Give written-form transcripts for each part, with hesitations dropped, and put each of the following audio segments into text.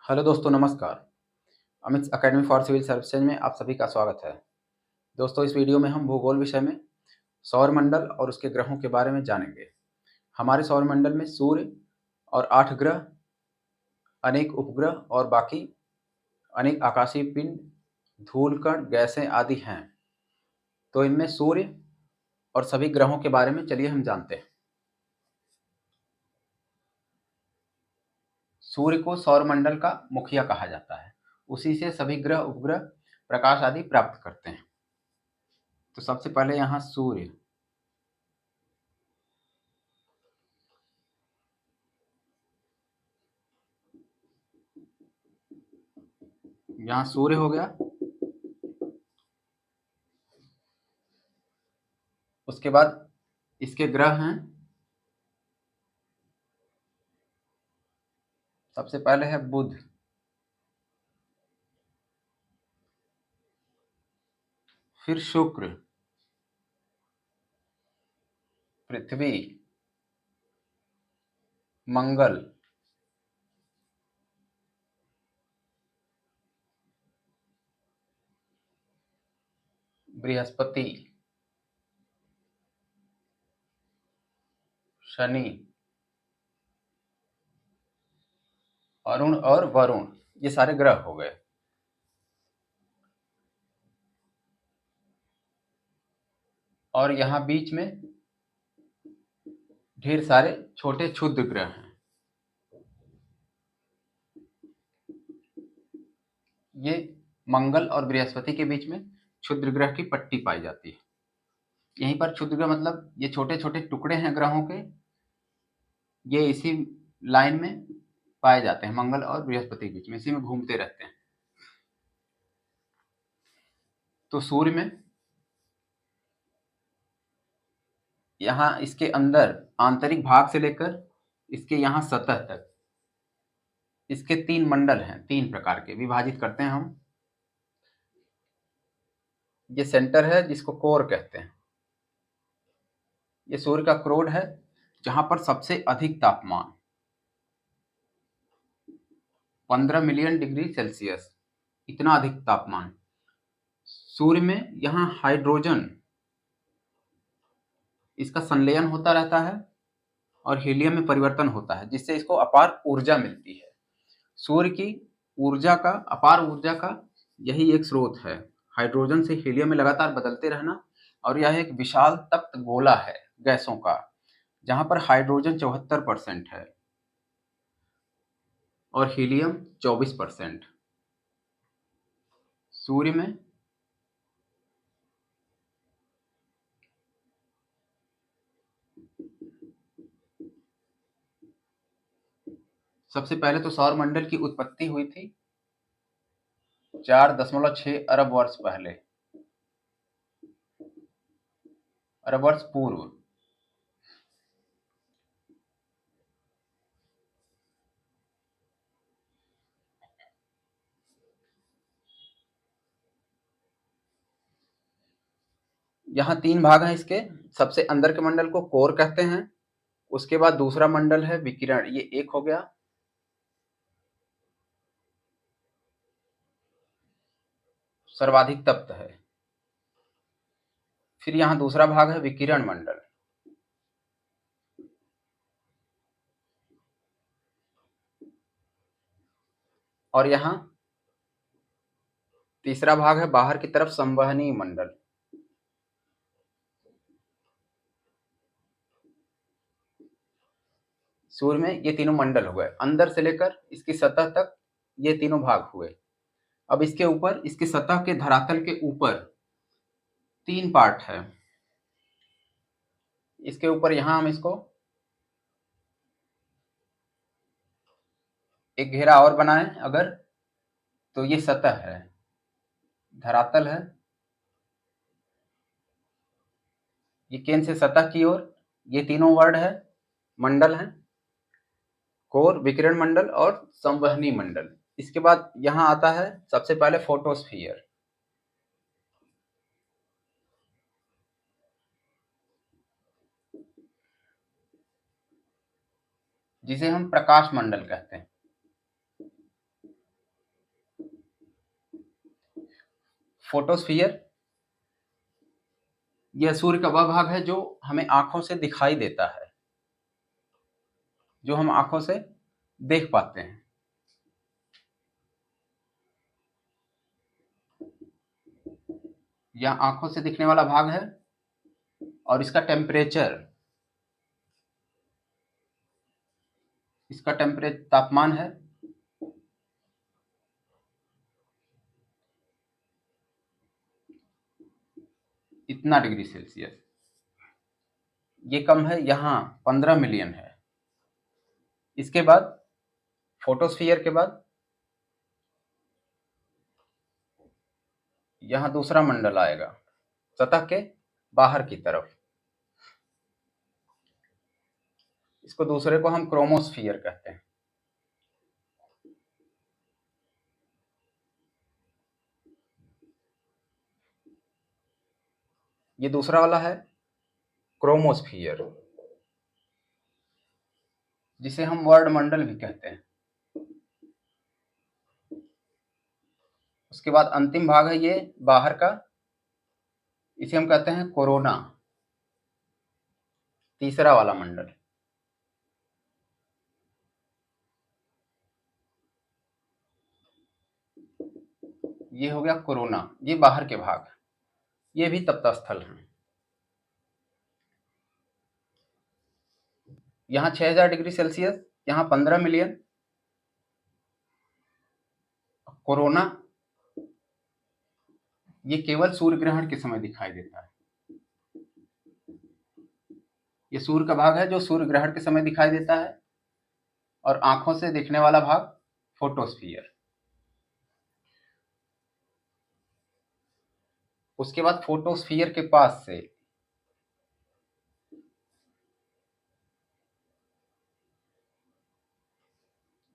Hello दोस्तों, नमस्कार। Amit academy for civil services में आप सभी का स्वागत है। दोस्तों, इस वीडियो में हम भूगोल विषय में सौर मंडल और उसके ग्रहों के बारे में जानेंगे। हमारे सौर मंडल में सूर्य और 8 ग्रह, अनेक उपग्रह और बाकी अनेक आकाशीय पिंड, धूलकण, गैसें आदि हैं। तो इनमें सूर्य और सभी ग्रहों के बारे में चलिए हम जानते हैं। सूर्य को सौर मंडल का मुखिया कहा जाता है। उसी से सभी ग्रह, उपग्रह प्रकाश आदि प्राप्त करते हैं। तो सबसे पहले यहाँ सूर्य, यहाँ सूर्य हो गया। उसके बाद इसके ग्रह हैं। सबसे पहले है बुध, फिर शुक्र, पृथ्वी, मंगल, बृहस्पति, शनि, अरुण और वरुण। ये सारे ग्रह हो गए। और यहाँ बीच में ढेर सारे छोटे क्षुद्र ग्रह हैं। ये मंगल और बृहस्पति के बीच में क्षुद्र ग्रह की पट्टी पाई जाती है। यहीं पर क्षुद्र ग्रह मतलब ये छोटे छोटे टुकड़े हैं ग्रहों के, ये इसी लाइन में पाए जाते हैं। मंगल और बृहस्पति के बीच में इसी में घूमते रहते हैं। तो सूर्य में यहाँ इसके अंदर आंतरिक भाग से लेकर इसके यहाँ सतह तक इसके 3 मंडल हैं। 3 प्रकार के विभाजित करते हैं हम। ये सेंटर है जिसको कोर कहते हैं। ये सूर्य का क्रोड है जहां पर सबसे अधिक तापमान 15 मिलियन डिग्री सेल्सियस, इतना अधिक तापमान सूर्य में। यहाँ हाइड्रोजन, इसका संलयन होता रहता है और हीलियम में परिवर्तन होता है, जिससे इसको अपार ऊर्जा मिलती है। सूर्य की ऊर्जा का, अपार ऊर्जा का यही एक स्रोत है, हाइड्रोजन से हीलियम में लगातार बदलते रहना। और यह एक विशाल तप्त गोला है गैसों का, जहां पर हाइड्रोजन 74% है और हीलियम 24%। सूर्य में सबसे पहले तो सौर मंडल की उत्पत्ति हुई थी 4.6 अरब वर्ष पहले, अरब वर्ष पूर्व। यहाँ 3 भाग हैं इसके। सबसे अंदर के मंडल को कोर कहते हैं। उसके बाद दूसरा मंडल है विकिरण, ये एक हो गया। सर्वाधिक तप्त है। फिर यहाँ दूसरा भाग है विकिरण मंडल। और यहाँ तीसरा भाग है बाहर की तरफ संवहनीय मंडल। सूर्य में ये तीनों मंडल हो गए, अंदर से लेकर इसकी सतह तक ये तीनों भाग हुए। अब इसके ऊपर, इसकी सतह के धरातल के ऊपर 3 पार्ट है। इसके ऊपर यहाँ हम इसको एक घेरा और बनाएं अगर, तो ये सतह है, धरातल है, ये केंद्र से सतह की ओर ये तीनों वर्ड है, मंडल है, कोर, विकिरण मंडल और संवहनी मंडल। इसके बाद यहाँ आता है सबसे पहले फोटोस्फीयर, जिसे हम प्रकाश मंडल कहते हैं। फोटोस्फीयर यह सूर्य का वह भाग है जो हमें आंखों से दिखाई देता है, जो हम आंखों से देख पाते हैं। यह आंखों से दिखने वाला भाग है और इसका टेम्परेचर तापमान है इतना डिग्री सेल्सियस। ये कम है, यहाँ 15 मिलियन है। इसके बाद फोटोस्फीयर के बाद यहाँ दूसरा मंडल आएगा सतह के बाहर की तरफ। इसको दूसरे को हम क्रोमोस्फीयर कहते हैं। ये दूसरा वाला है क्रोमोस्फीयर, जिसे हम वर्ल्ड मंडल भी कहते हैं। उसके बाद अंतिम भाग है ये बाहर का, इसे हम कहते हैं कोरोना, तीसरा वाला मंडल। ये हो गया कोरोना, ये बाहर के भाग, ये भी तप्त स्थल हैं। यहाँ 6000 डिग्री सेल्सियस, यहाँ 15 मिलियन। कोरोना ये केवल सूर्य ग्रहण के समय दिखाई देता है। ये सूर्य का भाग है जो सूर्य ग्रहण के समय दिखाई देता है, और आंखों से दिखने वाला भाग फोटोस्फीयर। उसके बाद फोटोस्फीयर के पास से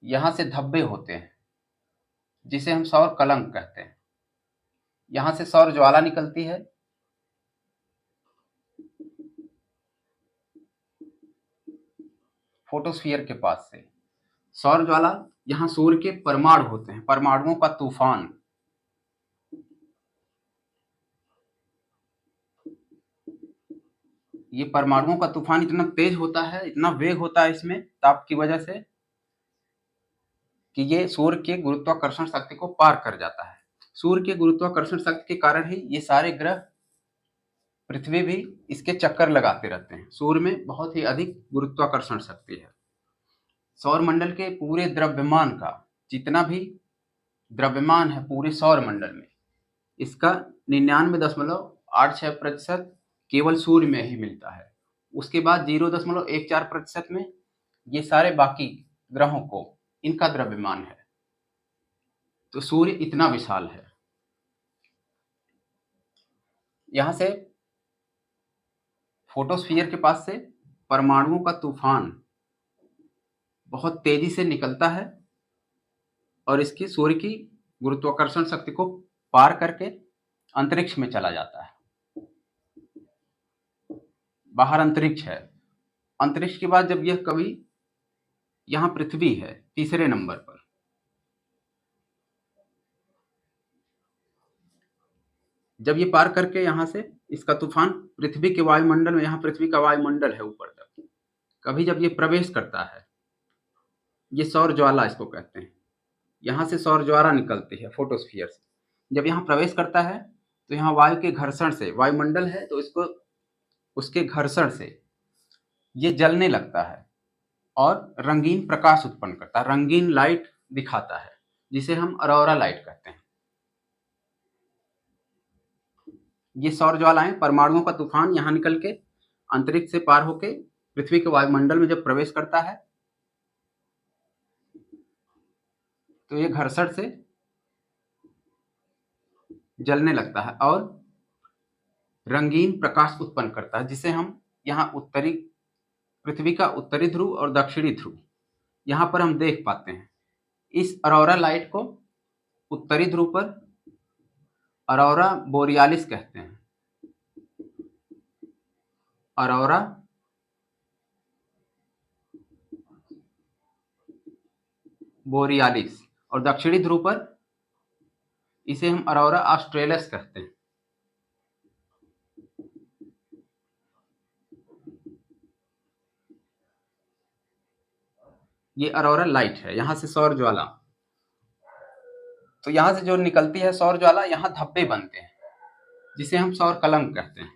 यहां से धब्बे होते हैं, जिसे हम सौर कलंक कहते हैं। यहां से सौर ज्वाला निकलती है, फोटोस्फीयर के पास से सौर ज्वाला। यहां सूर्य के परमाणु होते हैं, परमाणुओं का तूफान। ये परमाणुओं का तूफान इतना तेज होता है, इतना वेग होता है इसमें ताप की वजह से, कि ये सूर्य के गुरुत्वाकर्षण शक्ति को पार कर जाता है। सूर्य के गुरुत्वाकर्षण शक्ति के कारण ही ये सारे ग्रह, पृथ्वी भी इसके चक्कर लगाते रहते हैं। सूर्य में बहुत ही अधिक गुरुत्वाकर्षण शक्ति है। सौर मंडल के पूरे द्रव्यमान का, जितना भी द्रव्यमान है पूरे सौर मंडल में, इसका 99.86% केवल सूर्य में ही मिलता है। उसके बाद 0.14% में ये सारे बाकी ग्रहों को इनका द्रव्यमान है। तो सूर्य इतना विशाल है। यहां से फोटोस्फीयर के पास से परमाणुओं का तूफान बहुत तेजी से निकलता है और इसकी सूर्य की गुरुत्वाकर्षण शक्ति को पार करके अंतरिक्ष में चला जाता है। बाहर अंतरिक्ष है। अंतरिक्ष के बाद जब यह कभी, यहां पृथ्वी है तीसरे नंबर पर। जब ये पार करके यहां से इसका तूफान पृथ्वी के वायुमंडल में, यहां पृथ्वी का वायुमंडल है ऊपर तक, कभी जब ये प्रवेश करता है, ये सौर ज्वाला इसको कहते हैं। यहां से सौर ज्वाला निकलती है फोटोस्फीयर से। जब यहाँ प्रवेश करता है तो यहाँ वायु के घर्षण से, वायुमंडल है तो इसको, उसके घर्षण से ये जलने लगता है और रंगीन प्रकाश उत्पन्न करता है, रंगीन लाइट दिखाता है, जिसे हम अरोरा लाइट कहते हैं। ये सौर ज्वालाएं, परमाणुओं का तूफान यहाँ निकल के अंतरिक्ष से पार होके पृथ्वी के वायुमंडल में जब प्रवेश करता है तो ये घर्षण से जलने लगता है और रंगीन प्रकाश उत्पन्न करता है, जिसे हम यहाँ उत्तरी, पृथ्वी का उत्तरी ध्रुव और दक्षिणी ध्रुव, यहाँ पर हम देख पाते हैं। इस अरोरा लाइट को उत्तरी ध्रुव पर अरोरा बोरियालिस कहते हैं। अरोरा बोरियालिस। और दक्षिणी ध्रुव पर इसे हम अरोरा ऑस्ट्रेलिस कहते हैं। ये अरोरा लाइट है, यहाँ से सौर ज्वाला, तो यहाँ से जो निकलती है सौर ज्वाला, यहाँ धब्बे बनते हैं जिसे हम सौर कलंक कहते हैं।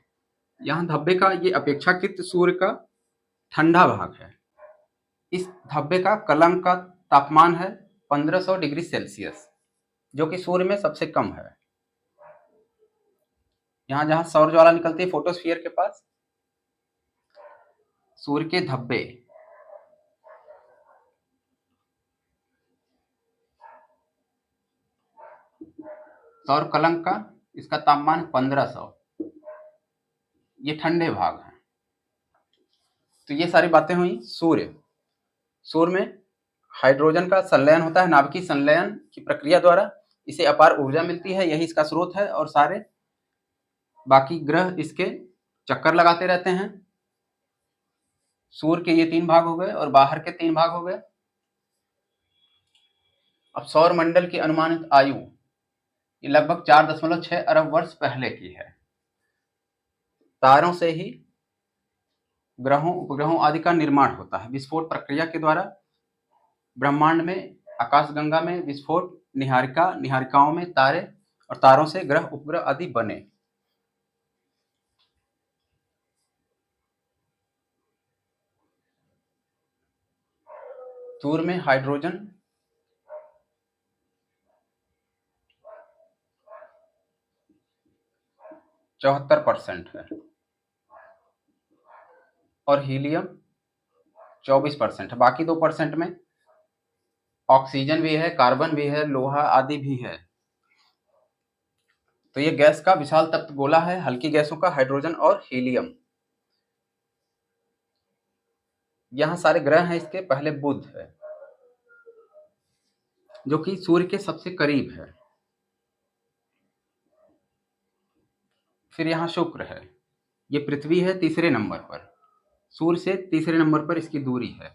यहाँ धब्बे का ये अपेक्षाकृत सूर्य का ठंडा भाग है। इस धब्बे का कलंक का तापमान है 1500 डिग्री सेल्सियस, जो कि सूर्य में सबसे कम है। यहाँ जहाँ सौर ज्वाला निकलती है फोटोस्फीयर के पास, सूर्य के धब्बे, सौर कलंक का इसका तापमान 1500, ये ठंडे भाग हैं। तो ये सारी बातें हुई सूर्य। सूर्य में हाइड्रोजन का संलयन होता है नाभिकीय संलयन की प्रक्रिया द्वारा, इसे अपार ऊर्जा मिलती है, यही इसका स्रोत है। और सारे बाकी ग्रह इसके चक्कर लगाते रहते हैं। सूर्य के ये 3 भाग हो गए और बाहर के 3 भाग हो गए। अब सौर मंडल की अनुमानित आयु ये लगभग 4.6 अरब वर्ष पहले की है। तारों से ही ग्रहों उपग्रहों आदि का निर्माण होता है। विस्फोट प्रक्रिया के द्वारा ब्रह्मांड में, आकाशगंगा में विस्फोट, निहारिकाओं में तारे, और तारों से ग्रह उपग्रह आदि बने। सूर्य में हाइड्रोजन 74% है और हीलियम 24% है। बाकी 2% में ऑक्सीजन भी है, कार्बन भी है, लोहा आदि भी है। तो ये गैस का विशाल तप्त गोला है, हल्की गैसों का, हाइड्रोजन और हीलियम। यहाँ सारे ग्रह हैं इसके। पहले बुध है जो कि सूर्य के सबसे करीब है। फिर यहाँ शुक्र है, ये पृथ्वी है तीसरे नंबर पर, सूर्य से तीसरे नंबर पर इसकी दूरी है।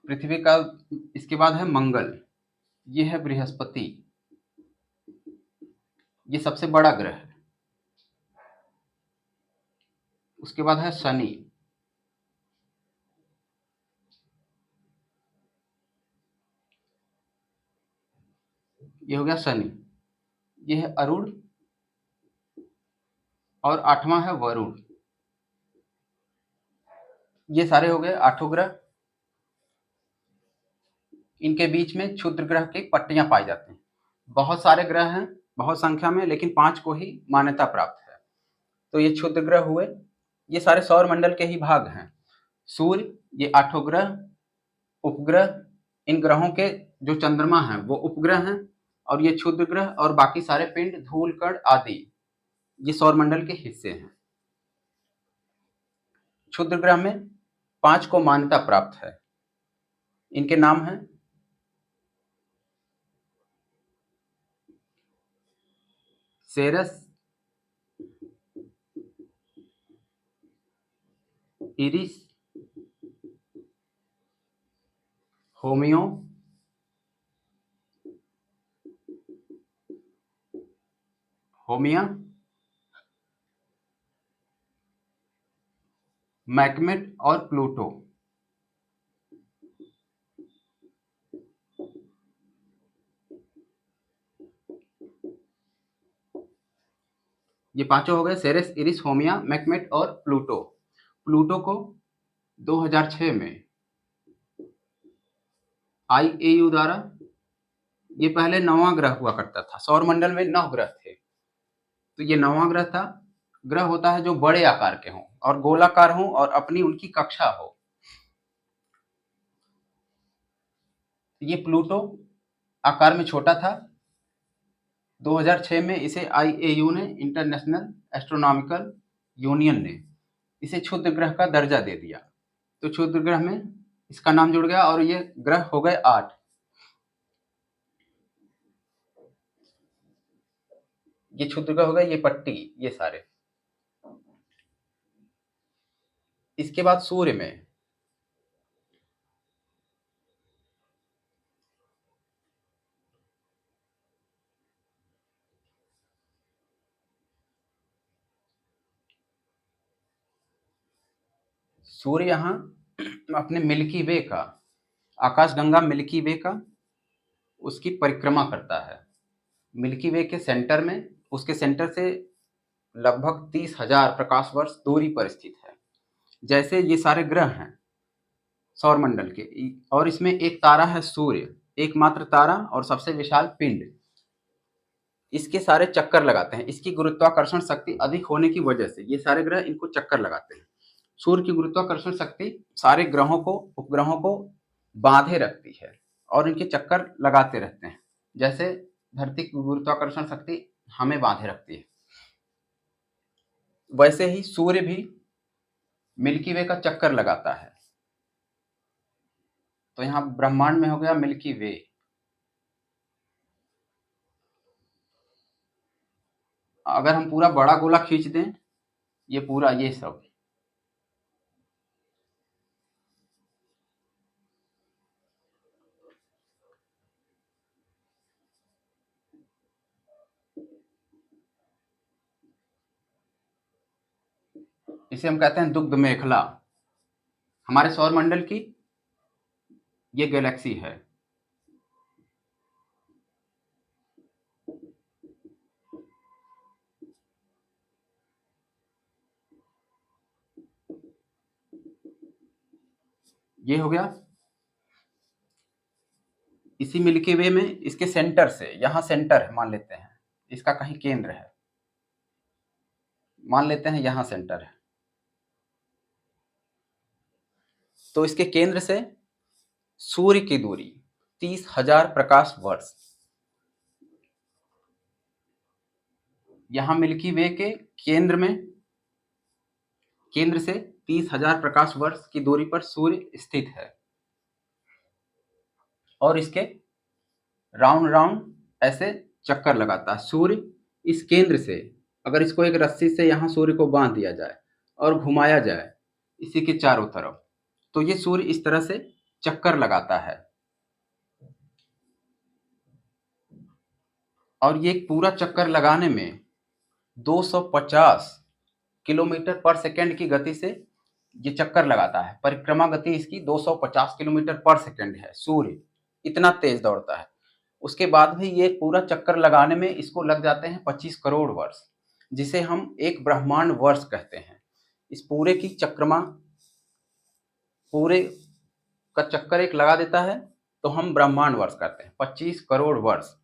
पृथ्वी का इसके बाद है मंगल, ये है बृहस्पति, ये सबसे बड़ा ग्रह है। उसके बाद है शनि, ये हो गया शनि। ये है अरुण और 8वां है वरुण। ये सारे हो गए 8 ग्रह। इनके बीच में क्षुद्र ग्रह की पट्टियां पाई जाती हैं। बहुत सारे ग्रह हैं, बहुत संख्या में, लेकिन 5 को ही मान्यता प्राप्त है। तो ये क्षुद्र ग्रह हुए। ये सारे सौर मंडल के ही भाग हैं। सूर्य, ये 8 ग्रह, उपग्रह, इन ग्रहों के जो चंद्रमा हैं वो उपग्रह हैं, और ये क्षुद्र ग्रह और बाकी सारे पिंड, धूल कण आदि, ये सौर मंडल के हिस्से हैं। क्षुद्र ग्रह में 5 को मान्यता प्राप्त है। इनके नाम हैं सेरस, इरिस, होमियो, होमिया, मैकमेट और प्लूटो। ये पांचों हो गए, सेरेस, इरिस, होमिया, मैकमेट और प्लूटो। प्लूटो को 2006 में आईएयू द्वारा, ये पहले 9वां ग्रह हुआ करता था। सौर मंडल में 9 ग्रह थे, तो ये 9वां ग्रह था। ग्रह होता है जो बड़े आकार के हों और गोलाकार हों और अपनी उनकी कक्षा हो। ये प्लूटो आकार में छोटा था। 2006 में इसे आईएयू ने, इंटरनेशनल एस्ट्रोनॉमिकल यूनियन ने, इसे क्षुद्र ग्रह का दर्जा दे दिया। तो क्षुद्र ग्रह में इसका नाम जुड़ गया और ये ग्रह हो गए 8। ये क्षुद्र ग्रह हो गए, ये पट्टी, ये सारे। इसके बाद सूर्य में सूर्य यहाँ अपने मिल्की वे का, आकाशगंगा मिल्की वे का, उसकी परिक्रमा करता है। मिल्की वे के सेंटर में, उसके सेंटर से लगभग 30,000 प्रकाश वर्ष दूरी पर स्थित है। जैसे ये सारे ग्रह हैं सौरमंडल के, और इसमें एक तारा है सूर्य, एकमात्र तारा और सबसे विशाल पिंड। इसके सारे चक्कर लगाते हैं। इसकी गुरुत्वाकर्षण शक्ति अधिक होने की वजह से ये सारे ग्रह इनको चक्कर लगाते हैं। सूर्य की गुरुत्वाकर्षण शक्ति सारे ग्रहों को, उपग्रहों को बांधे रखती है और इनके चक्कर लगाते रहते हैं। जैसे धरती की गुरुत्वाकर्षण शक्ति हमें बांधे रखती है, वैसे ही सूर्य भी मिल्की वे का चक्कर लगाता है। तो यहाँ ब्रह्मांड में हो गया मिल्की वे। अगर हम पूरा बड़ा गोला खींच दें, ये पूरा ये सब, इसे हम कहते हैं दुग्ध मेखला। हमारे सौरमंडल की ये गैलेक्सी है। ये हो गया। इसी मिल्की वे में इसके सेंटर से, यहाँ सेंटर है मान लेते हैं, इसका कहीं केंद्र है, मान लेते हैं यहाँ सेंटर है, तो इसके केंद्र से सूर्य की दूरी 30,000 प्रकाश वर्ष। यहाँ मिल्की वे के केंद्र में, केंद्र से 30,000 प्रकाश वर्ष की दूरी पर सूर्य स्थित है और इसके राउंड राउंड ऐसे चक्कर लगाता है। सूर्य इस केंद्र से, अगर इसको एक रस्सी से यहाँ सूर्य को बांध दिया जाए और घुमाया जाए इसी के चारों तरफ, तो ये सूर्य इस तरह से चक्कर लगाता है। और ये पूरा चक्कर लगाने में 250 किलोमीटर पर सेकंड की गति से ये चक्कर लगाता है। परिक्रमा गति इसकी 250 किलोमीटर पर सेकंड है। सूर्य इतना तेज दौड़ता है। उसके बाद भी ये पूरा चक्कर लगाने में इसको लग जाते हैं 25 करोड़ वर्ष, जिसे हम एक ब्रह्मांड वर्ष कहते हैं। इस पूरे की चक्रमा, पूरे का चक्कर एक लगा देता है तो हम ब्रह्मांड वर्ष कहते हैं, 25 करोड़ वर्ष।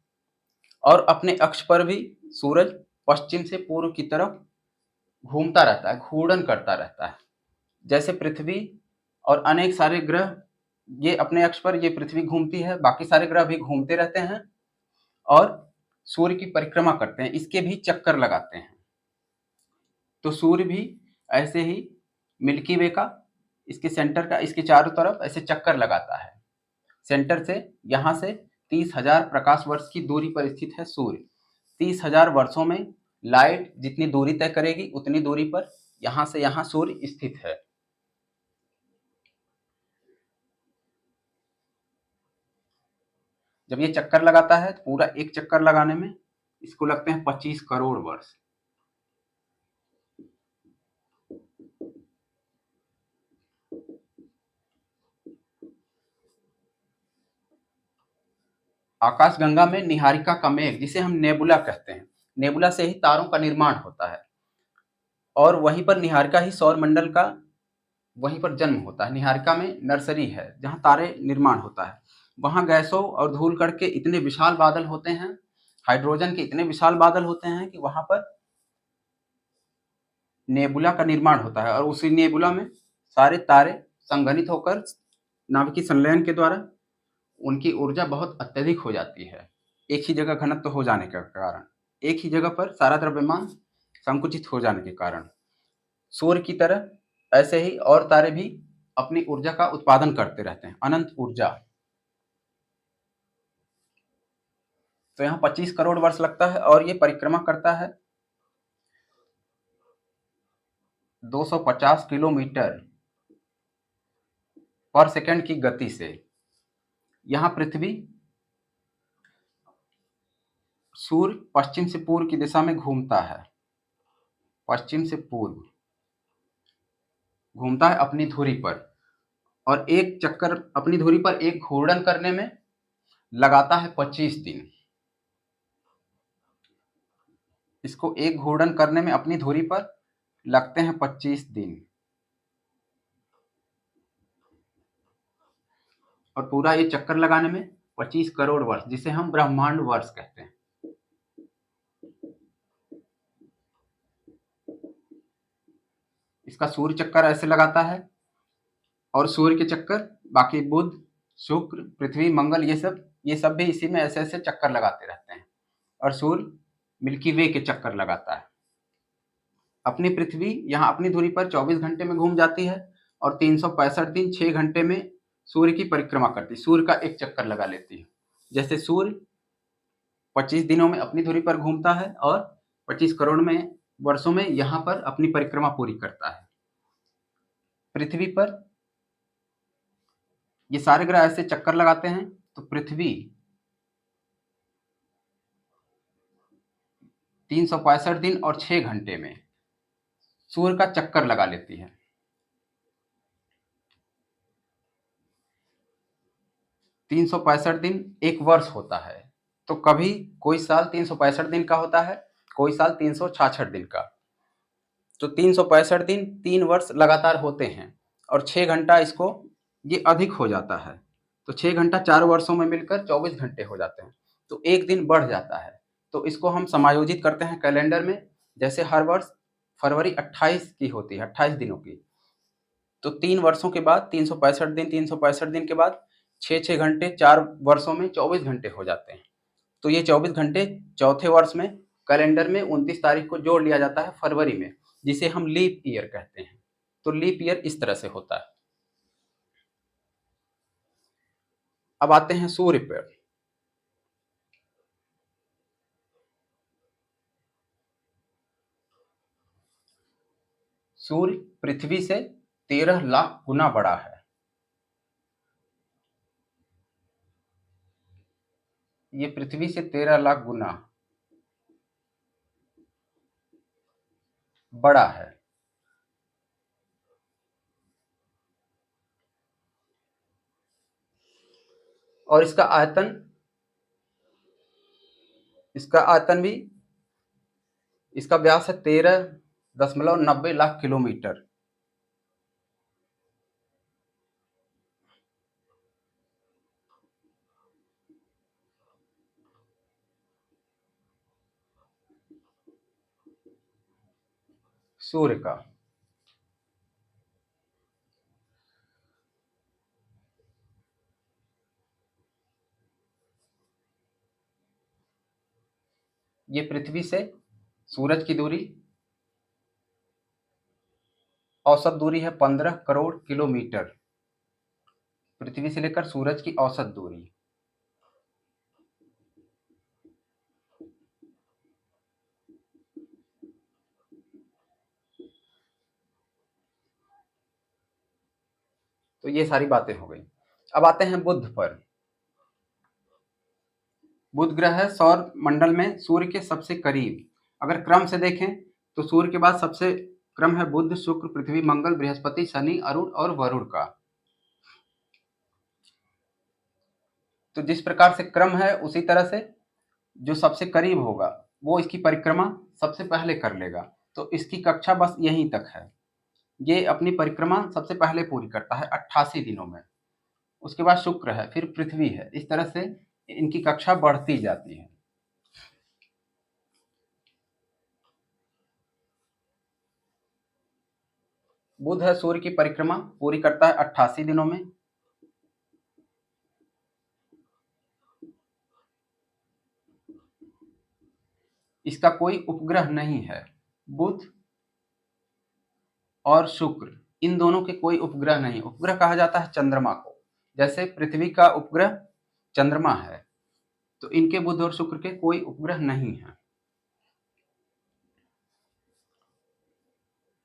और अपने अक्ष पर भी सूरज पश्चिम से पूर्व की तरफ घूमता रहता है, घूर्णन करता रहता है। जैसे पृथ्वी और अनेक सारे ग्रह, ये अपने अक्ष पर, ये पृथ्वी घूमती है, बाकी सारे ग्रह भी घूमते रहते हैं और सूर्य की परिक्रमा करते हैं, इसके भी चक्कर लगाते हैं। तो सूर्य भी ऐसे ही मिल्की वे का, इसके सेंटर का, इसके चारों तरफ ऐसे चक्कर लगाता है। सेंटर से, यहाँ से 30,000 प्रकाश वर्ष की दूरी पर स्थित है सूर्य। 30,000 वर्षों में लाइट जितनी दूरी तय करेगी उतनी दूरी पर यहाँ से यहाँ सूर्य स्थित है। जब ये चक्कर लगाता है, पूरा एक चक्कर लगाने में इसको लगते हैं 25 करोड़ वर्ष। आकाशगंगा में निहारिका का मेघ, जिसे हम नेबुला कहते हैं, नेबुला से ही तारों का निर्माण होता है और वहीं पर निहारिका ही सौरमंडल का, वहीं पर जन्म होता है। निहारिका में नर्सरी है जहाँ तारे निर्माण होता है। वहाँ गैसों और धूल कण के इतने विशाल बादल होते हैं, हाइड्रोजन के इतने विशाल बादल होते हैं कि वहाँ पर नेबुला का निर्माण होता है और उसी नेबुला में सारे तारे संघनित होकर नाभिकीय संलयन के द्वारा उनकी ऊर्जा बहुत अत्यधिक हो जाती है। एक ही जगह घनत्व हो जाने के कारण, एक ही जगह पर सारा द्रव्यमान संकुचित हो जाने के कारण, सूर्य की तरह ऐसे ही और तारे भी अपनी ऊर्जा का उत्पादन करते रहते हैं, अनंत ऊर्जा। तो यहाँ 25 करोड़ वर्ष लगता है और ये परिक्रमा करता है 250 किलोमीटर पर सेकंड की गति से। यहाँ पृथ्वी, सूर्य पश्चिम से पूर्व की दिशा में घूमता है, पश्चिम से पूर्व। घूमता है अपनी धुरी पर, और एक चक्कर अपनी धुरी पर एक घूर्णन करने में लगाता है 25 दिन। इसको एक घूर्णन करने में अपनी धुरी पर लगते हैं 25 दिन, और पूरा ये चक्कर लगाने में 25 करोड़ वर्ष, जिसे हम ब्रह्मांड वर्ष कहते हैं। इसका सूर्य चक्कर ऐसे लगाता है, और सूर्य के चक्कर बाकी बुध, शुक्र, पृथ्वी, मंगल, ये सब भी इसी में ऐसे ऐसे चक्कर लगाते रहते हैं, और सूर्य मिल्की वे के चक्कर लगाता है। अपनी पृथ्वी यहाँ अपनी धुरी पर 24 घंटे में घूम जाती है, और 365 दिन 6 घंटे में सूर्य की परिक्रमा करती है, सूर्य का एक चक्कर लगा लेती है। जैसे सूर्य 25 दिनों में अपनी धुरी पर घूमता है, और 25 करोड़ में वर्षों में यहाँ पर अपनी परिक्रमा पूरी करता है। पृथ्वी पर ये सारे ग्रह ऐसे चक्कर लगाते हैं, तो पृथ्वी 365 दिन और 6 घंटे में सूर्य का चक्कर लगा लेती है। तीन सौ पैंसठ दिन एक वर्ष होता है, तो कभी कोई साल 365 दिन का होता है, कोई साल 366 दिन का। तो 365 दिन 3 वर्ष लगातार होते हैं, और 6 घंटा इसको ये अधिक हो जाता है, तो 6 घंटा 4 वर्षों में मिलकर 24 घंटे हो जाते हैं, तो एक दिन बढ़ जाता है। तो इसको हम समायोजित करते हैं कैलेंडर में, जैसे हर वर्ष फरवरी 28 की होती है, 28 दिनों की, तो 3 वर्षों के बाद 365 दिन के बाद 6 घंटे 4 वर्षों में 24 घंटे हो जाते हैं। तो ये 24 घंटे चौथे वर्ष में कैलेंडर में 29 तारीख को जोड़ लिया जाता है फरवरी में, जिसे हम लीप ईयर कहते हैं। तो लीप ईयर इस तरह से होता है। अब आते हैं सूर्य पर। सूर्य पृथ्वी से 13 लाख गुना बड़ा है। ये पृथ्वी से 13 लाख गुना बड़ा है। और इसका आयतन भी, इसका व्यास है 13.90 लाख किलोमीटर। सूर्य का ये पृथ्वी से सूरज की दूरी, औसत दूरी है 15 करोड़ किलोमीटर। पृथ्वी से लेकर सूरज की औसत दूरी। तो ये सारी बातें हो गई। अब आते हैं बुध पर। बुध ग्रह है सौर मंडल में सूर्य के सबसे करीब। अगर क्रम से देखें तो सूर्य के बाद सबसे क्रम है बुध, शुक्र, पृथ्वी, मंगल, बृहस्पति, शनि, अरुण और वरुण का। तो जिस प्रकार से क्रम है उसी तरह से जो सबसे करीब होगा वो इसकी परिक्रमा सबसे पहले कर लेगा। तो इसकी कक्षा बस यहीं तक है। ये अपनी परिक्रमा सबसे पहले पूरी करता है 88 दिनों में। उसके बाद शुक्र है, फिर पृथ्वी है, इस तरह से इनकी कक्षा बढ़ती जाती है। बुध है सूर्य की परिक्रमा पूरी करता है 88 दिनों में। इसका कोई उपग्रह नहीं है। बुध और शुक्र इन दोनों के कोई उपग्रह नहीं। उपग्रह कहा जाता है चंद्रमा को, जैसे पृथ्वी का उपग्रह चंद्रमा है, तो इनके बुध और शुक्र के कोई उपग्रह नहीं है।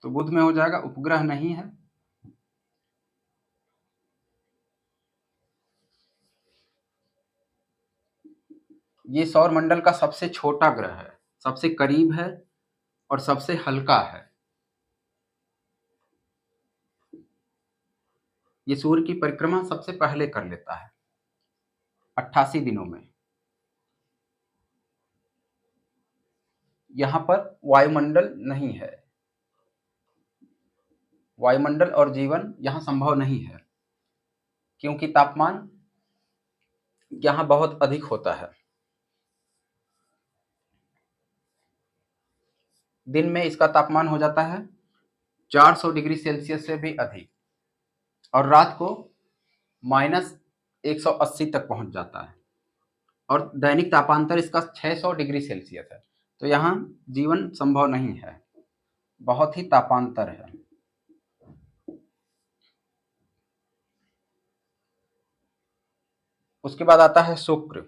तो बुध में हो जाएगा उपग्रह नहीं है। ये सौर मंडल का सबसे छोटा ग्रह है, सबसे करीब है और सबसे हल्का है। ये सूर्य की परिक्रमा सबसे पहले कर लेता है 88 दिनों में। यहाँ पर वायुमंडल नहीं है, वायुमंडल और जीवन यहाँ संभव नहीं है, क्योंकि तापमान यहाँ बहुत अधिक होता है। दिन में इसका तापमान हो जाता है 400 डिग्री सेल्सियस से भी अधिक, और रात को -180 तक पहुंच जाता है, और दैनिक तापांतर इसका 600 डिग्री सेल्सियस है। तो यहाँ जीवन संभव नहीं है, बहुत ही तापांतर है। उसके बाद आता है शुक्र।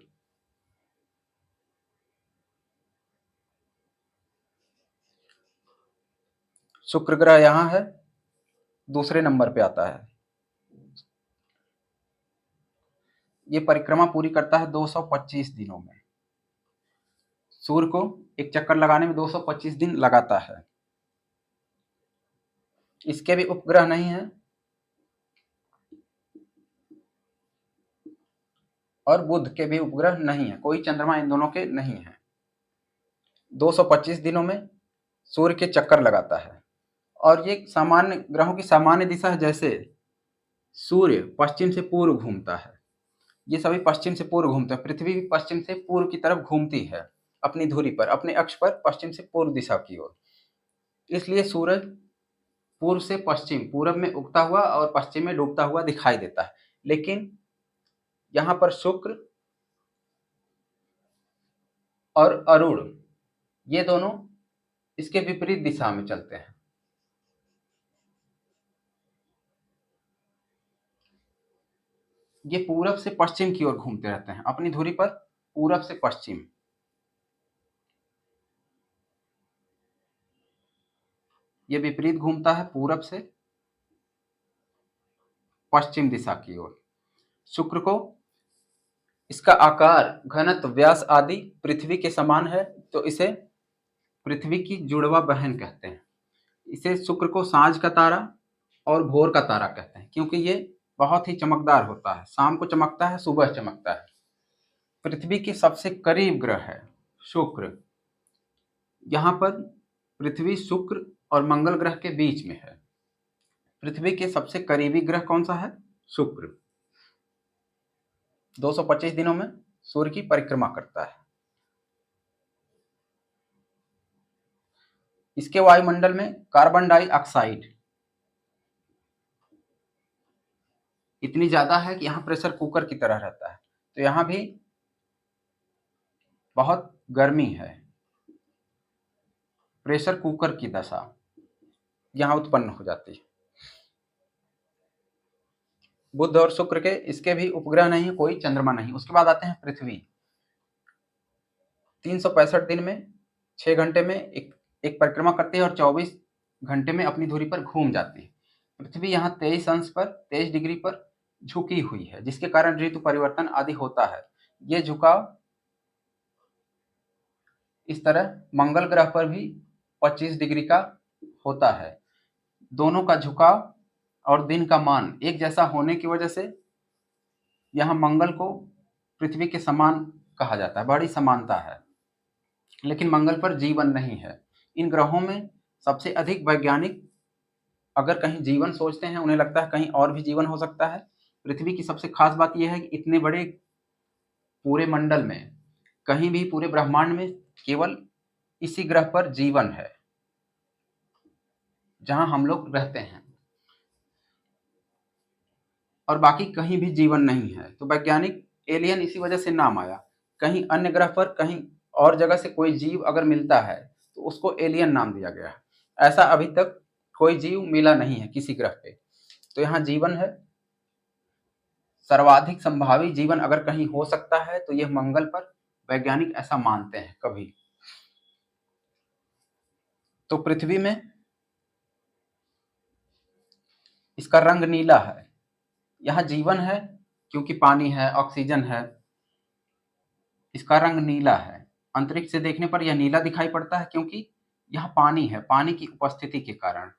शुक्र ग्रह यहाँ है, दूसरे नंबर पे आता है। ये परिक्रमा पूरी करता है 225 दिनों में। सूर्य को एक चक्कर लगाने में 225 दिन लगाता है। इसके भी उपग्रह नहीं है, और बुध के भी उपग्रह नहीं है, कोई चंद्रमा इन दोनों के नहीं है। 225 दिनों में सूर्य के चक्कर लगाता है, और ये सामान्य ग्रहों की सामान्य दिशा है। जैसे सूर्य पश्चिम से पूर्व घूमता है, ये सभी पश्चिम से पूर्व घूमते हैं। पृथ्वी भी पश्चिम से पूर्व की तरफ घूमती है, अपनी धुरी पर, अपने अक्ष पर, पश्चिम से पूर्व दिशा की ओर। इसलिए सूरज पूर्व से पश्चिम, पूरब में उगता हुआ और पश्चिम में डूबता हुआ दिखाई देता है। लेकिन यहाँ पर शुक्र और अरुण, ये दोनों इसके विपरीत दिशा में चलते हैं। ये पूरब से पश्चिम की ओर घूमते रहते हैं, अपनी धुरी पर पूरब से पश्चिम। ये विपरीत घूमता है, पूरब से पश्चिम दिशा की ओर। शुक्र को इसका आकार, घनत्व, व्यास आदि पृथ्वी के समान है, तो इसे पृथ्वी की जुड़वा बहन कहते हैं। इसे शुक्र को सांझ का तारा और भोर का तारा कहते हैं, क्योंकि ये बहुत ही चमकदार होता है। शाम को चमकता है, सुबह चमकता है। पृथ्वी के सबसे करीब ग्रह है शुक्र। यहाँ पर पृथ्वी, शुक्र और मंगल ग्रह के बीच में है। पृथ्वी के सबसे करीबी ग्रह कौन सा है? शुक्र। 225 दिनों में सूर्य की परिक्रमा करता है। इसके वायुमंडल में कार्बन डाइऑक्साइड इतनी ज्यादा है कि यहाँ प्रेशर कुकर की तरह रहता है, तो यहाँ भी बहुत गर्मी है। प्रेशर कुकर की दशा यहाँ उत्पन्न हो जाती है। बुध और शुक्र के इसके भी उपग्रह नहीं है, कोई चंद्रमा नहीं। उसके बाद आते हैं पृथ्वी। 365 दिन में 6 घंटे में एक परिक्रमा करती है, और 24 घंटे में अपनी धुरी पर घूम जाती है। पृथ्वी यहाँ 23 अंश पर, 23 डिग्री पर झुकी हुई है, जिसके कारण ऋतु परिवर्तन आदि होता है। ये झुकाव इस तरह मंगल ग्रह पर भी 25 डिग्री का होता है। दोनों का झुकाव और दिन का मान एक जैसा होने की वजह से यहाँ मंगल को पृथ्वी के समान कहा जाता है, बड़ी समानता है। लेकिन मंगल पर जीवन नहीं है। इन ग्रहों में सबसे अधिक वैज्ञानिक अगर कहीं जीवन सोचते हैं, उन्हें लगता है कहीं और भी जीवन हो सकता है। पृथ्वी की सबसे खास बात यह है कि इतने बड़े पूरे मंडल में, कहीं भी पूरे ब्रह्मांड में केवल इसी ग्रह पर जीवन है जहां हम लोग रहते हैं, और बाकी कहीं भी जीवन नहीं है। तो वैज्ञानिक एलियन इसी वजह से नाम आया। कहीं अन्य ग्रह पर, कहीं और जगह से कोई जीव अगर मिलता है तो उसको एलियन नाम दिया गया है। ऐसा अभी तक कोई जीव मिला नहीं है किसी ग्रह पे, तो यहाँ जीवन है। सर्वाधिक संभावी जीवन अगर कहीं हो सकता है तो यह मंगल पर, वैज्ञानिक ऐसा मानते हैं। कभी तो पृथ्वी में इसका रंग नीला है। यहाँ जीवन है क्योंकि पानी है, ऑक्सीजन है। इसका रंग नीला है। अंतरिक्ष से देखने पर यह नीला दिखाई पड़ता है क्योंकि यहाँ पानी है, पानी की उपस्थिति के कारण।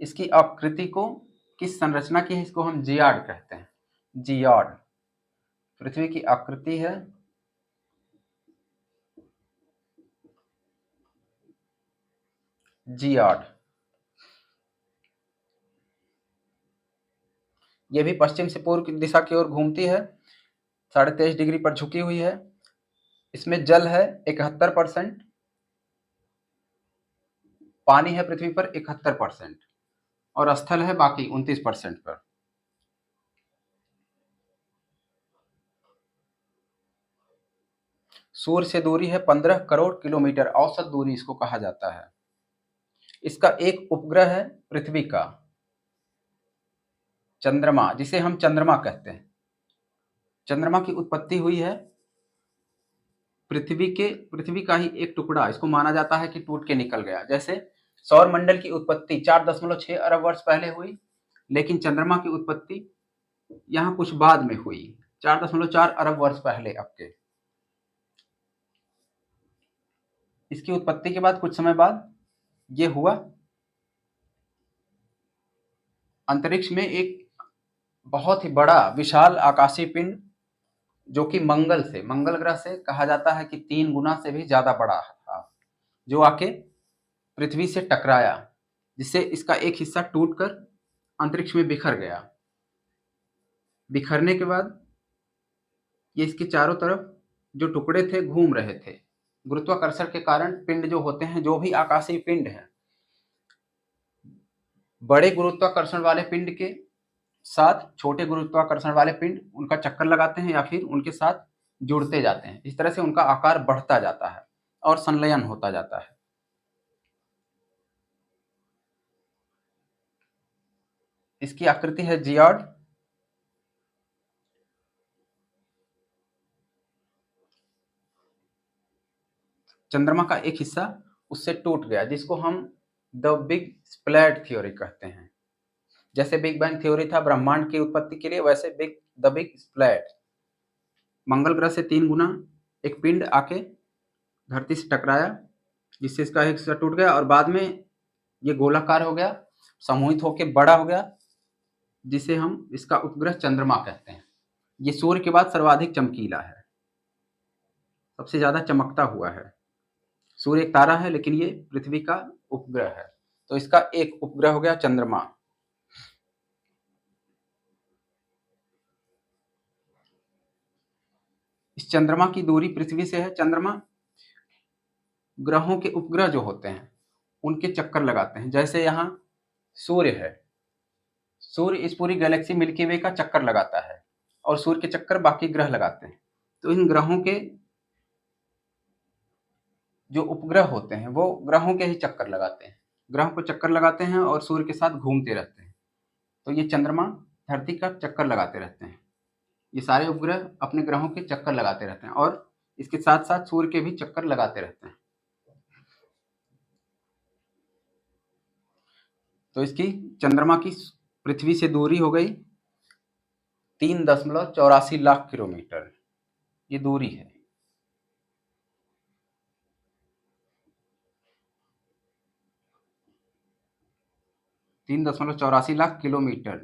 इसकी आकृति को, किस संरचना की है, इसको हम जियाड कहते हैं। जियाड पृथ्वी की आकृति है, जियाड। ये भी पश्चिम से पूर्व की दिशा की ओर घूमती है, 23.5 डिग्री पर झुकी हुई है। इसमें जल है 71%, पानी है पृथ्वी पर 71% और स्थल है बाकी 29% पर। सूर्य से दूरी है 15 करोड़ किलोमीटर, औसत दूरी इसको कहा जाता है। इसका एक उपग्रह है पृथ्वी का, चंद्रमा, जिसे हम चंद्रमा कहते हैं। चंद्रमा की उत्पत्ति हुई है पृथ्वी का ही एक टुकड़ा, इसको माना जाता है कि टूट के निकल गया। जैसे सौर मंडल की उत्पत्ति 4.6 अरब वर्ष पहले हुई, लेकिन चंद्रमा की उत्पत्ति यहाँ कुछ बाद में हुई, 4.4 अरब वर्ष पहले अब के। इसकी उत्पत्ति के बाद कुछ समय बाद ये हुआ, अंतरिक्ष में एक बहुत ही बड़ा विशाल आकाशीय पिंड, जो कि मंगल ग्रह से कहा जाता है कि 3 गुना से भी ज्यादा बड़ा था, जो आके पृथ्वी से टकराया, जिससे इसका एक हिस्सा टूटकर अंतरिक्ष में बिखर गया। बिखरने के बाद ये इसके चारों तरफ जो टुकड़े थे घूम रहे थे। गुरुत्वाकर्षण के कारण पिंड जो होते हैं, जो भी आकाशीय पिंड है, बड़े गुरुत्वाकर्षण वाले पिंड के साथ छोटे गुरुत्वाकर्षण वाले पिंड उनका चक्कर लगाते हैं या फिर उनके साथ जुड़ते जाते हैं। इस तरह से उनका आकार बढ़ता जाता है और संलयन होता जाता है। इसकी आकृति है जियाड। चंद्रमा का एक हिस्सा उससे टूट गया, जिसको हम द बिग स्प्लैट थ्योरी कहते हैं। जैसे बिग बैंग थ्योरी था ब्रह्मांड की उत्पत्ति के लिए, वैसे द बिग स्प्लैट। मंगल ग्रह से 3 गुना एक पिंड आके धरती से टकराया, जिससे इसका एक हिस्सा टूट गया और बाद में ये गोलाकार हो गया, समूहित होकर बड़ा हो गया, जिसे हम इसका उपग्रह चंद्रमा कहते हैं। ये सूर्य के बाद सर्वाधिक चमकीला है, सबसे ज्यादा चमकता हुआ है। सूर्य एक तारा है, लेकिन ये पृथ्वी का उपग्रह है, तो इसका एक उपग्रह हो गया चंद्रमा। इस चंद्रमा की दूरी पृथ्वी से है। चंद्रमा ग्रहों के उपग्रह जो होते हैं उनके चक्कर लगाते हैं। जैसे यहाँ सूर्य है, सूर्य इस पूरी गैलेक्सी मिल्की वे का चक्कर लगाता है और सूर्य के चक्कर बाकी ग्रह लगाते हैं। तो इन ग्रहों के जो उपग्रह होते हैं वो ग्रहों के ही चक्कर लगाते हैं, ग्रहों को चक्कर लगाते हैं और सूर्य के साथ घूमते रहते हैं। तो ये चंद्रमा धरती का चक्कर लगाते रहते हैं। ये सारे उपग्रह अपने ग्रहों के चक्कर लगाते रहते हैं और इसके साथ साथ सूर्य के भी चक्कर लगाते रहते हैं। तो इसकी चंद्रमा की पृथ्वी से दूरी हो गई 3.84 लाख किलोमीटर, ये दूरी है। तीन 3.84 लाख किलोमीटर।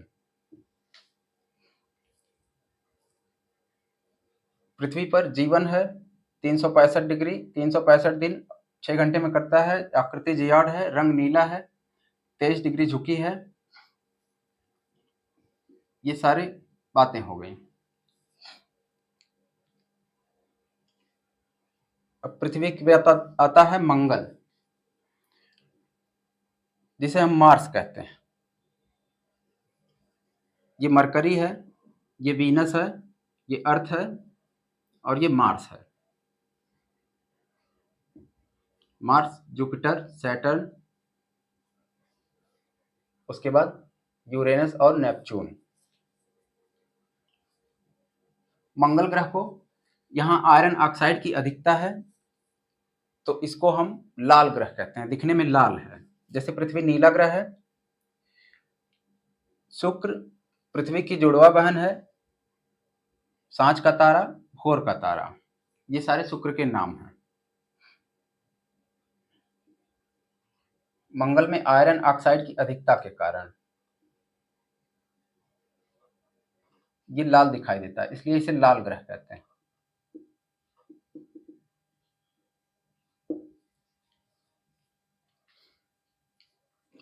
पृथ्वी पर जीवन है 365 डिग्री, 365 दिन 6 घंटे में करता है। आकृति जियाड है, रंग नीला है, 23 डिग्री झुकी है। ये सारी बातें हो गई। अब पृथ्वी के बाद आता है मंगल, जिसे हम मार्स कहते हैं। ये मरकरी है, ये वीनस है, ये अर्थ है और ये मार्स है। मार्स, जुपिटर, सैटर्न, उसके बाद यूरेनस और नेपच्यून। मंगल ग्रह को यहाँ आयरन ऑक्साइड की अधिकता है, तो इसको हम लाल ग्रह कहते हैं, दिखने में लाल है। जैसे पृथ्वी नीला ग्रह है। शुक्र पृथ्वी की जुड़वा बहन है, सांझ का तारा, भोर का तारा, ये सारे शुक्र के नाम हैं। मंगल में आयरन ऑक्साइड की अधिकता के कारण ये लाल दिखाई देता है, इसलिए इसे लाल ग्रह कहते हैं।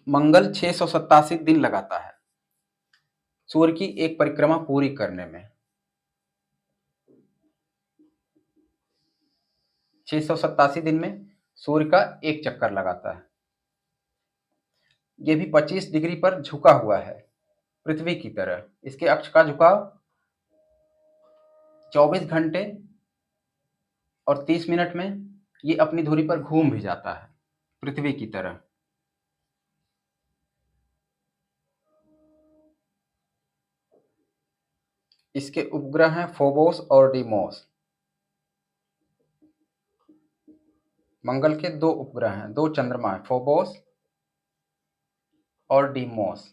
मंगल 687 दिन लगाता है सूर्य की एक परिक्रमा पूरी करने में। 687 दिन में सूर्य का एक चक्कर लगाता है। ये भी 25 डिग्री पर झुका हुआ है, पृथ्वी की तरह। इसके अक्ष का झुकाव 24 घंटे और 30 मिनट में ये अपनी धुरी पर घूम भी जाता है, पृथ्वी की तरह। इसके उपग्रह हैं फोबोस और डीमोस। मंगल के दो उपग्रह हैं, दो चंद्रमा हैं, फोबोस और डीमोस।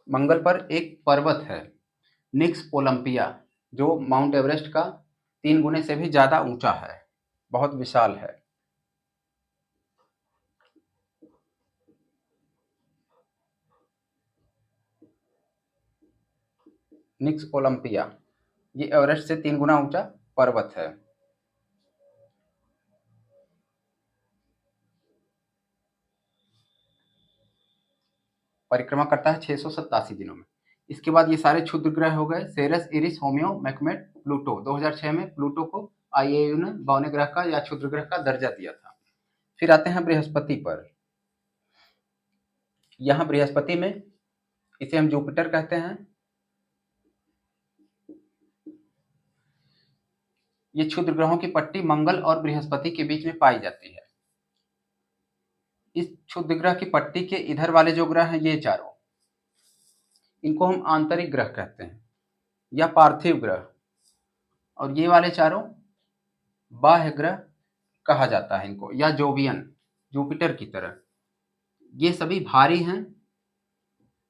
मंगल पर एक पर्वत है, निक्स ओलंपिया, जो माउंट एवरेस्ट का 3 गुने से भी ज्यादा ऊंचा है, बहुत विशाल है। निक्स ओलंपिया ये एवरेस्ट से 3 गुना ऊंचा पर्वत है। परिक्रमा करता है 687 दिनों में। इसके बाद ये सारे क्षुद्र ग्रह हो गए, सेरस, इरिस, होमियो, मैकमेट, प्लूटो। 2006 में प्लूटो को आईएयू ने बौने ग्रह का या क्षुद्र ग्रह का दर्जा दिया था। फिर आते हैं बृहस्पति पर। यहाँ बृहस्पति में इसे हम जुपिटर कहते हैं। ये क्षुद्र ग्रहों की पट्टी मंगल और बृहस्पति के बीच में पाई जाती है। इस क्षुद्र ग्रह की पट्टी के इधर वाले जो ग्रह हैं, ये चारों, इनको हम आंतरिक ग्रह कहते हैं या पार्थिव ग्रह। और ये वाले चारों बाह्य ग्रह कहा जाता है इनको, या जोवियन, जुपिटर की तरह। ये सभी भारी हैं,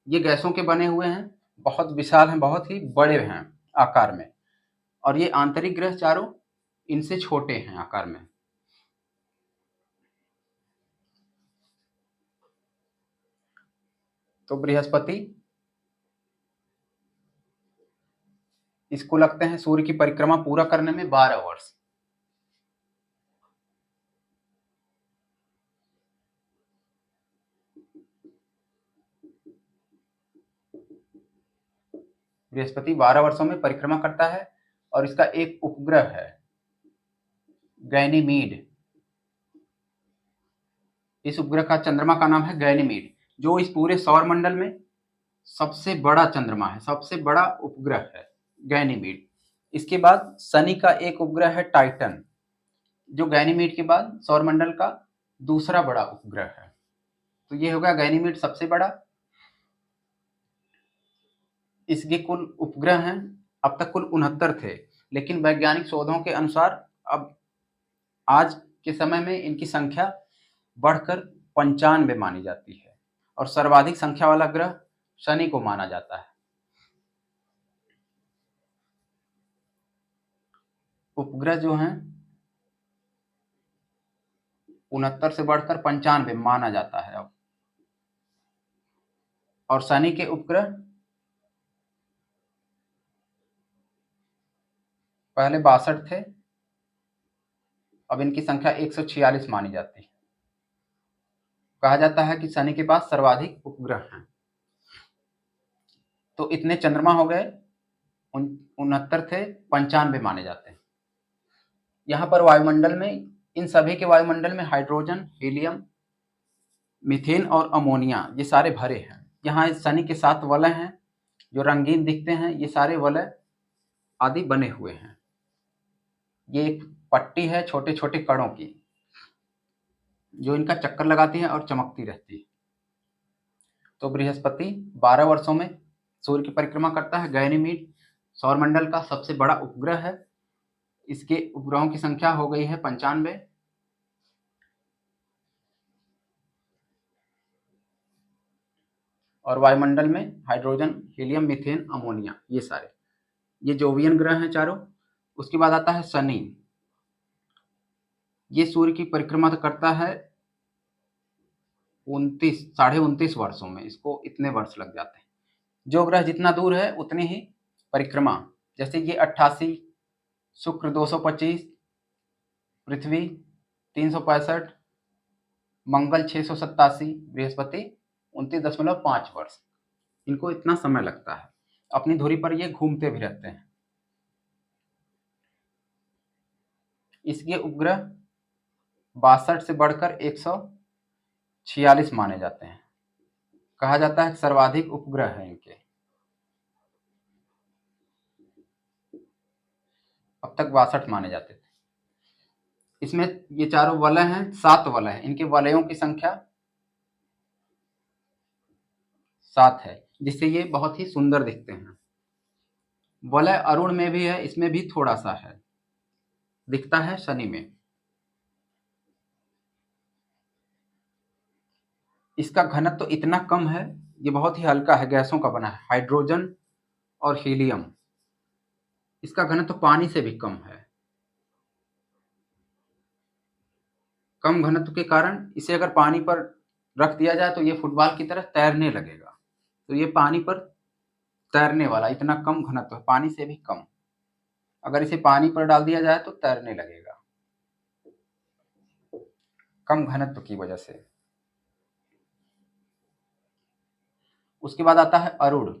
ये गैसों के बने हुए हैं, बहुत विशाल हैं, बहुत ही बड़े हैं आकार में। और ये आंतरिक ग्रह चारों इनसे छोटे हैं आकार में। तो बृहस्पति, इसको लगते हैं सूर्य की परिक्रमा पूरा करने में 12 वर्ष। बृहस्पति 12 वर्षों में परिक्रमा करता है और इसका एक उपग्रह है, गैनीमीड। इस उपग्रह का चंद्रमा का नाम है गैनीमीड, जो इस पूरे सौर मंडल में सबसे बड़ा चंद्रमा है, सबसे बड़ा उपग्रह है गैनीमीड। इसके बाद शनि का एक उपग्रह है टाइटन, जो गैनीमीड के बाद सौर मंडल का दूसरा बड़ा उपग्रह है। तो ये होगा गैनीमीड सबसे बड़ा। इसके कुल उपग्रह हैं, अब तक कुल 69 थे, लेकिन वैज्ञानिक शोधों के अनुसार अब आज के समय में इनकी संख्या बढ़कर 95 मानी जाती है। और सर्वाधिक संख्या वाला ग्रह शनि को माना जाता है। उपग्रह जो हैं 69 से बढ़कर 95 माना जाता है अब। और शनि के उपग्रह पहले 62 थे, अब इनकी संख्या 146 मानी जाती है। कहा जाता है कि शनि के पास सर्वाधिक उपग्रह हैं। तो इतने चंद्रमा हो गए, 69 थे, 95 माने जाते हैं। यहाँ पर वायुमंडल में, इन सभी के वायुमंडल में हाइड्रोजन, हीलियम, मीथेन और अमोनिया ये सारे भरे हैं। यहाँ शनि के 7 वलय हैं जो रंगीन दिखते हैं, ये सारे वलय आदि बने हुए हैं। ये एक पट्टी है छोटे छोटे कणों की, जो इनका चक्कर लगाती है और चमकती रहती है। तो बृहस्पति 12 वर्षों में सूर्य की परिक्रमा करता है। गैनीमीड सौरमंडल का सबसे बड़ा उपग्रह है। इसके उपग्रहों की संख्या हो गई है 95। और वायुमंडल में हाइड्रोजन, हीलियम, मीथेन, अमोनिया ये सारे, ये जोवियन ग्रह हैं चारों। उसके बाद आता है शनि। ये सूर्य की परिक्रमा करता है 29 साढ़े 29 वर्षों में इसको इतने वर्ष लग जाते हैं। जो ग्रह जितना दूर है उतनी ही परिक्रमा, जैसे ये 88, शुक्र 225, पृथ्वी 365, मंगल 687, बृहस्पति 29.5 वर्ष। इनको इतना समय लगता है। अपनी धुरी पर ये घूमते भी रहते हैं। इसके उपग्रह 62 से बढ़कर 146 माने जाते हैं। कहा जाता है सर्वाधिक उपग्रह है इनके। अब तक 62 माने जाते थे। इसमें ये चारों वलय हैं, 7 वलय हैं। इनके वलयों की संख्या 7 है, जिससे ये बहुत ही सुंदर दिखते हैं। वलय अरुण में भी है, इसमें भी थोड़ा सा है, दिखता है शनि में। इसका घनत्व तो इतना कम है, ये बहुत ही हल्का है, गैसों का बना है, हाइड्रोजन और हीलियम। इसका घनत्व तो पानी से भी कम है। कम घनत्व के कारण इसे अगर पानी पर रख दिया जाए तो ये फुटबॉल की तरह तैरने लगेगा। तो ये पानी पर तैरने वाला, इतना कम घनत्व है, पानी से भी कम। अगर इसे पानी पर डाल दिया जाए तो तैरने लगेगा, कम घनत्व की वजह से। उसके बाद आता है अरुण।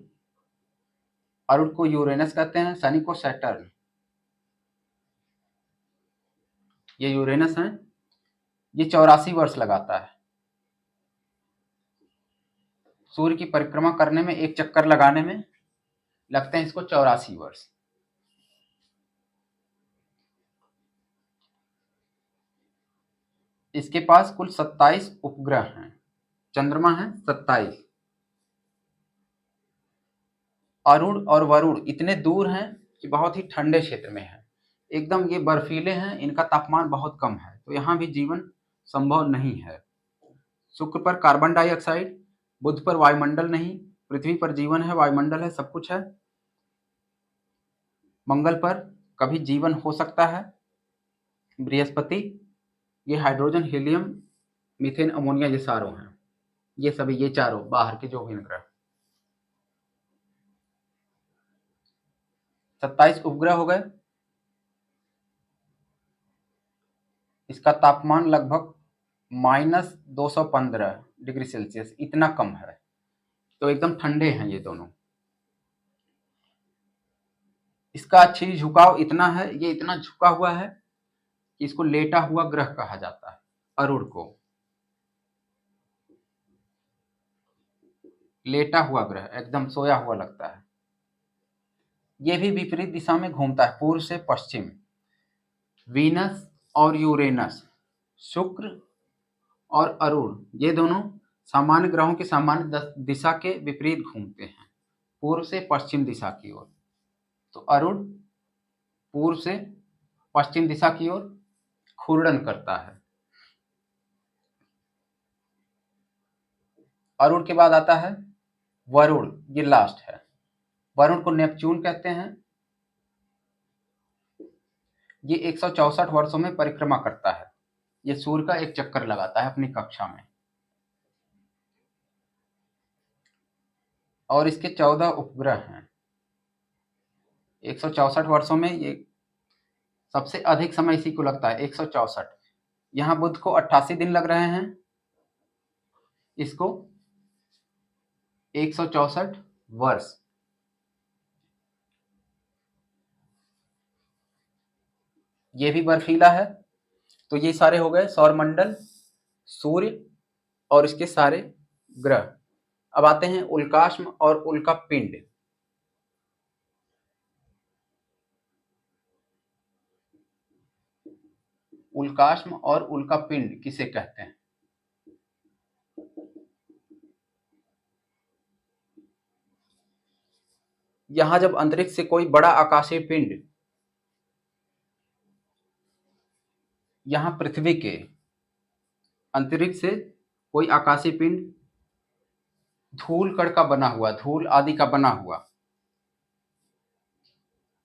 अरुण को यूरेनस कहते हैं, शनि को सैटर्न। ये यूरेनस है, ये 84 वर्ष लगाता है। सूर्य की परिक्रमा करने में, एक चक्कर लगाने में लगते हैं इसको 84 वर्ष। इसके पास कुल 27 उपग्रह हैं। चंद्रमा है 27। अरुण और वरुण इतने दूर हैं कि बहुत ही ठंडे क्षेत्र में है। एकदम ये बर्फीले हैं, इनका तापमान बहुत कम है, तो यहाँ भी जीवन संभव नहीं है। शुक्र पर कार्बन डाइऑक्साइड, बुध पर वायुमंडल नहीं, पृथ्वी पर जीवन है, वायुमंडल है, सब कुछ है। मंगल पर कभी जीवन हो सकता है। बृहस्पति, ये हाइड्रोजन, हीलियम, मीथेन, अमोनिया, ये सारों हैं। ये सभी, ये चारों बाहर के जो भी ग्रह। 27 उपग्रह हो गए। इसका तापमान लगभग -215 डिग्री सेल्सियस, इतना कम है, तो एकदम ठंडे हैं ये दोनों। इसका अक्षीय झुकाव इतना है, ये इतना झुका हुआ है कि इसको लेटा हुआ ग्रह कहा जाता है। अरुण को लेटा हुआ ग्रह, एकदम सोया हुआ लगता है। ये भी विपरीत दिशा में घूमता है, पूर्व से पश्चिम। वीनस और यूरेनस, शुक्र और अरुण, ये दोनों सामान्य ग्रहों की सामान्य दिशा के विपरीत घूमते हैं, पूर्व से पश्चिम दिशा की ओर। तो अरुण पूर्व से पश्चिम दिशा की ओर घूर्णन करता है। अरुण के बाद आता है वरुण, ये लास्ट है। वरुण को नेपच्यून कहते हैं। ये 164 वर्षों में परिक्रमा करता है। ये सूर्य का एक चक्कर लगाता है अपनी कक्षा में। और इसके 14 उपग्रह हैं। 164 वर्षों में ये सबसे अधिक समय इसी को लगता है, 164। यहाँ बुध को 88 दिन लग रहे हैं, इसको 164 वर्ष। ये भी बर्फीला है। तो ये सारे हो गए सौरमंडल, सूर्य और इसके सारे ग्रह। अब आते हैं उल्काश्म और उल्का पिंड। उल्काश्म और उल्का पिंड किसे कहते हैं? यहां जब अंतरिक्ष से कोई बड़ा आकाशीय पिंड यहां पृथ्वी के अंतरिक्ष से कोई आकाशीय पिंड धूल कण का बना हुआ, धूल आदि का बना हुआ,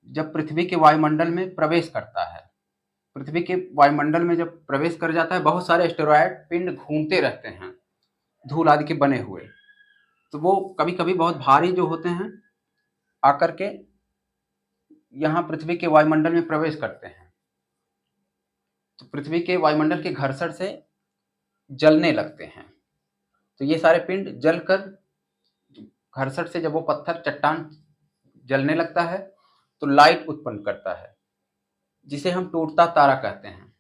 जब पृथ्वी के वायुमंडल में प्रवेश करता है, पृथ्वी के वायुमंडल में जब प्रवेश कर जाता है, बहुत सारे एस्टेरॉयड पिंड घूमते रहते हैं, धूल आदि के बने हुए, तो वो कभी कभी बहुत भारी जो होते हैं आकर के यहाँ पृथ्वी के वायुमंडल में प्रवेश करते हैं, तो पृथ्वी के वायुमंडल के घर्षण से जलने लगते हैं। तो ये सारे पिंड जलकर घर्षण से जब वो पत्थर चट्टान जलने लगता है तो लाइट उत्पन्न करता है, जिसे हम टूटता तारा कहते हैं।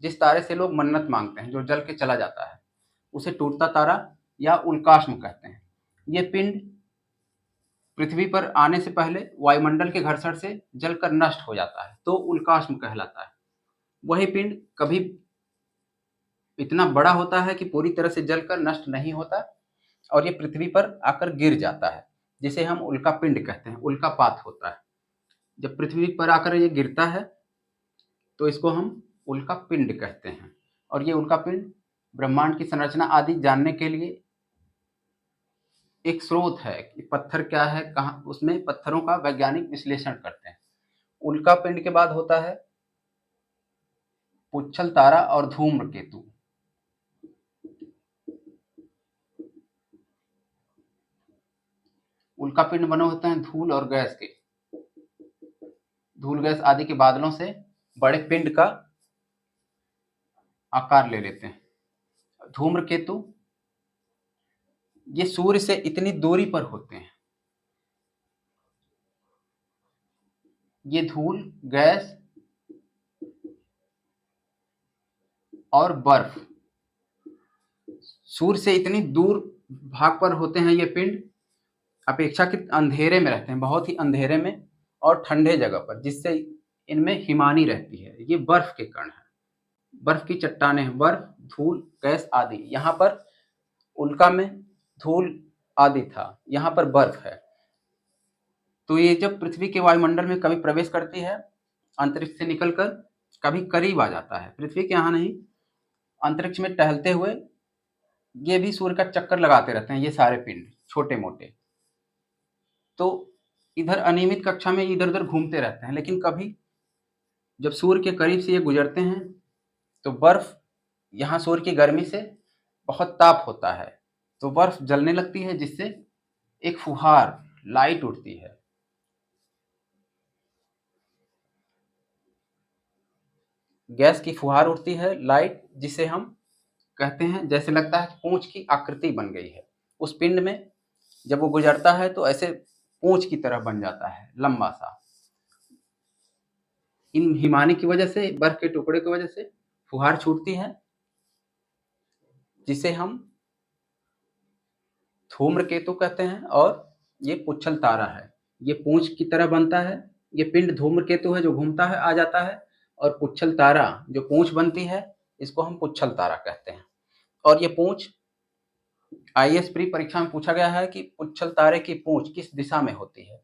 जिस तारे से लोग मन्नत मांगते हैं, जो जल के चला जाता है, उसे टूटता तारा या उल्काश्म कहते हैं। ये पिंड पृथ्वी पर आने से पहले वायुमंडल के घर्षण से जलकर नष्ट हो जाता है, तो उल्काश्म कहलाता है। वही पिंड कभी इतना बड़ा होता है कि पूरी तरह से जलकर नष्ट नहीं होता और ये पृथ्वी पर आकर गिर जाता है, जिसे हम उल्का पिंड कहते हैं, उल्कापात होता है। जब पृथ्वी पर आकर ये गिरता है तो इसको हम उल्का पिंड कहते हैं। और ये उल्का पिंड ब्रह्मांड की संरचना आदि जानने के लिए एक स्रोत है कि पत्थर क्या है, कहाँ, उसमें पत्थरों का वैज्ञानिक विश्लेषण करते हैं। उल्का पिंड के बाद होता है पुच्छल तारा और धूम्रकेतु। उल्का पिंड बने होते हैं धूल और गैस के, धूल गैस आदि के बादलों से बड़े पिंड का आकार ले लेते हैं। धूम्रकेतु ये सूर्य से इतनी दूरी पर होते हैं, ये धूल गैस और बर्फ सूर्य से इतनी दूर भाग पर होते हैं। ये पिंड अपेक्षाकृत अंधेरे में रहते हैं, बहुत ही अंधेरे में और ठंडे जगह पर, जिससे इनमें हिमानी रहती है। ये बर्फ के कण हैं, बर्फ की चट्टानें, बर्फ, धूल, गैस आदि। यहाँ पर उल्का में धूल आदि था, यहाँ पर बर्फ है। तो ये जब पृथ्वी के वायुमंडल में कभी प्रवेश करती है, अंतरिक्ष से निकलकर कभी करीब आ जाता है, पृथ्वी के यहाँ नहीं, अंतरिक्ष में टहलते हुए ये भी सूर्य का चक्कर लगाते रहते हैं, ये सारे पिंड छोटे मोटे। तो इधर अनियमित कक्षा में इधर उधर घूमते रहते हैं, लेकिन कभी जब सूर्य के करीब से ये गुजरते हैं तो बर्फ, यहाँ सूर्य की गर्मी से बहुत ताप होता है, तो बर्फ जलने लगती है, जिससे एक फुहार लाइट उठती है। गैस की फुहार उठती है, लाइट, जिसे हम कहते हैं, जैसे लगता है कि पूंछ की आकृति बन गई है उस पिंड में। जब वो गुजरता है तो ऐसे पूंछ की तरह बन जाता है, लंबा सा। इन हिमानी की वजह से, बर्फ के टुकड़े की वजह से फुहार छूटती है, जिसे हम धूम्रकेतु कहते हैं। और ये पुच्छल तारा है, ये पूंछ की तरह बनता है। ये पिंड धूम्रकेतु है जो घूमता है, आ जाता है, और पुच्छल तारा जो पूंछ बनती है, इसको हम पुच्छल तारा कहते हैं। और ये पूंछ आईएएस प्री परीक्षा में पूछा गया है कि पुच्छल तारे की पूंछ किस दिशा में होती है,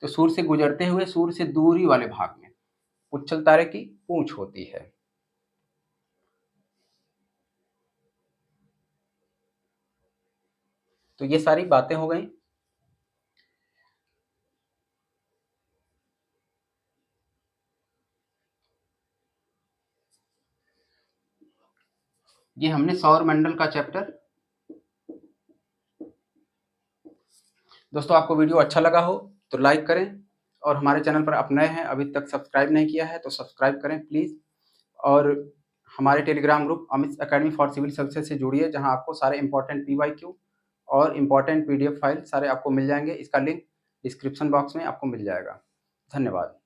तो सूर्य से गुजरते हुए सूर्य से दूरी वाले भाग में पुच्छल तारे की पूंछ होती है। तो ये सारी बातें हो गई। ये हमने सौर मंडल का चैप्टर। दोस्तों, आपको वीडियो अच्छा लगा हो तो लाइक करें, और हमारे चैनल पर आप नए हैं, अभी तक सब्सक्राइब नहीं किया है तो सब्सक्राइब करें प्लीज़। और हमारे Telegram group Amit academy for civil services से जुड़िए, जहां आपको सारे इंपॉर्टेंट PYQ और इंपॉर्टेंट PDF फाइल सारे आपको मिल जाएंगे। इसका लिंक डिस्क्रिप्शन बॉक्स में आपको मिल जाएगा। धन्यवाद।